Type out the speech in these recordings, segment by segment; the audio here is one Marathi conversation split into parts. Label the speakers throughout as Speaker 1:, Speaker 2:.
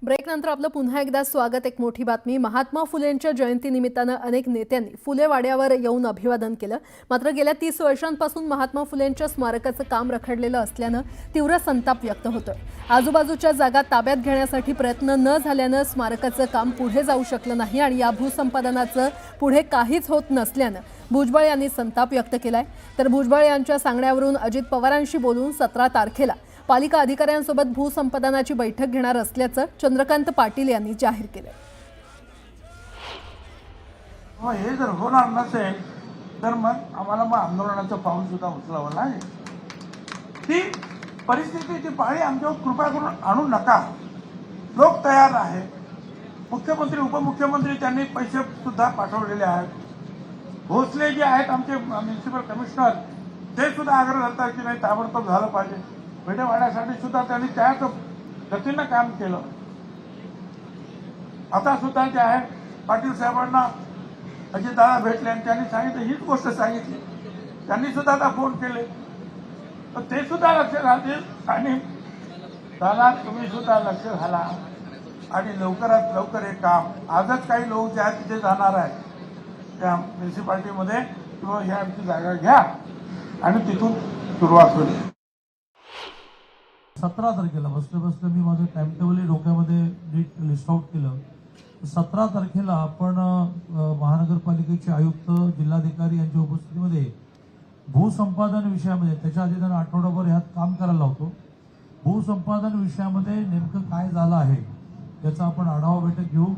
Speaker 1: ब्रेकनंतर आपलं पुन्हा एकदा स्वागत। एक मोठी बातमी, महात्मा फुलेंच्या जयंतीनिमित्तानं अनेक नेत्यांनी फुले वाड्यावर येऊन अभिवादन केलं। मात्र गेल्या 30 वर्षांपासून महात्मा फुलेंच्या स्मारकाचं काम रखडलेलं असल्यानं तीव्र संताप व्यक्त होतोय। आजूबाजूच्या जागा ताब्यात घेण्यासाठी प्रयत्न न झाल्यानं स्मारकाचं काम पुढे जाऊ शकलं नाही आणि या भूसंपादनाचं पुढे काहीच होत नसल्यानं भुजबळ यांनी संताप व्यक्त केलाय। तर भुजबळ यांच्या सांगण्यावरून अजित पवारांशी बोलून 17 तारखेला पालिका अधिकाऱ्यांसोबत भूसंपादनाची बैठक घेणार असल्याचं चंद्रकांत पाटील यांनी जाहीर केलं।
Speaker 2: हे जर होणार नसेल तर मग आम्हाला आंदोलनाचं पाऊल सुद्धा उचलावं लागेल। ती परिस्थितीची पाळी आमच्यावर कृपा करून आणू नका। लोक तयार आहेत, मुख्यमंत्री उपमुख्यमंत्री त्यांनी पैसे सुद्धा पाठवलेले आहेत। भोसले जे आहेत आमचे म्युनिसिपल कमिशनर ते सुद्धा आग्रह करतात की नाही ताबडतोब झालं पाहिजे। भेडेवाड्यासाठी सुद्धा त्यांनी त्याच गतीनं काम केलं। आता सुद्धा जे आहे पाटील साहेबांना अजितदादा भेटले आणि त्यांनी सांगितलं, हीच गोष्ट सांगितली। त्यांनी सुद्धा आता फोन केले तर ते सुद्धा लक्ष घालतील आणि दादा तुम्ही सुद्धा लक्ष घाला आणि लवकरात लवकर हे काम आजच काही लोक जे आहेत तिथे जाणार आहेत त्या म्युनिसिपालिटीमध्ये किंवा ह्या आमची जागा घ्या आणि तिथून सुरुवात होईल।
Speaker 3: 17 तारखेला बसल्या मी माझं टाइम टेबल डोक्यामध्ये नीट लिस्ट आउट केलं। 17 तारखेला आपण महानगरपालिकेचे आयुक्त जिल्हाधिकारी यांच्या उपस्थितीमध्ये भूसंपादन विषयामध्ये त्याच्या आधी त्यांना आठवडाभर ह्यात काम करायला लावतो। भूसंपादन विषयामध्ये नेमकं काय झालं आहे याचा आपण आढावा बैठक घेऊ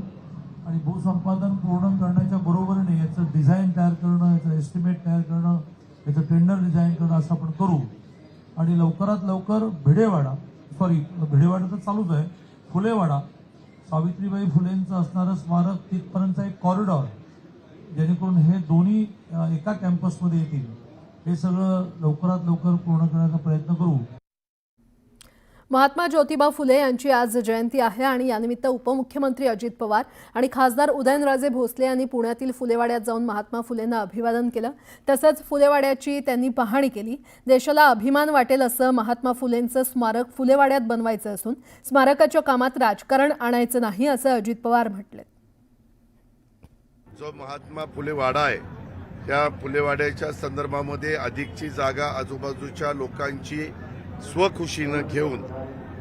Speaker 3: आणि भूसंपादन पूर्ण करण्याच्या बरोबरीने याचं डिझाईन तयार करणं, याचं एस्टिमेट तयार करणं, याचं टेंडर डिझाईन करणं असं आपण करू आणि लवकरात लवकर भेडेवाडा तर चालूच आहे, फुलेवाडा सावित्रीबाई फुलेंचं असणारं स्मारक तिथपर्यंतचा एक कॉरिडॉर जेणेकरून हे दोन्ही एका कॅम्पसमध्ये येतील, हे सगळं लवकरात लवकर पूर्ण करण्याचा प्रयत्न करू।
Speaker 1: महात्मा ज्योतिबा फुले यांची आज जयंती आहे आणि यानिमित्त उपमुख्यमंत्री अजित पवार आणि खासदार उदयनराजे भोसले यांनी पुण्यातील फुलेवाड्यात जाऊन महात्मा फुलेंना अभिवादन केलं। तसंच फुलेवाड्याची त्यांनी पाहणी केली। देशाला अभिमान वाटेल असं महात्मा फुलेंचं स्मारक फुलेवाड्यात बनवायचं असून स्मारकाच्या कामात राजकारण आणायचं नाही असं अजित पवार म्हटले।
Speaker 4: जो महात्मा फुलेवाडा आहे त्या फुलेवाड्याच्या संदर्भामध्ये अधिकची जागा आजूबाजूच्या लोकांची स्वखुशीनं घेऊन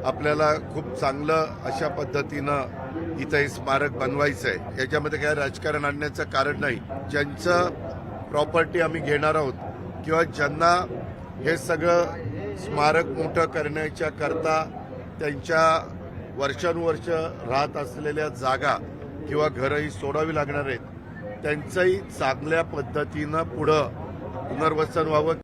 Speaker 4: आपल्याला खूप चांगलं अशा पद्धतीनं इथं हे स्मारक बनवायचं आहे। याच्यामध्ये काय राजकारण आणण्याचं कारण नाही। ज्यांचं प्रॉपर्टी आम्ही घेणार आहोत किंवा ज्यांना हे सगळं स्मारक मोठं करण्याच्या करता त्यांच्या वर्षानुवर्ष राहत असलेल्या जागा किंवा घरंही सोडावी लागणार आहेत, त्यांचंही चांगल्या पद्धतीनं पुढं पुनर्वसन व्हावं।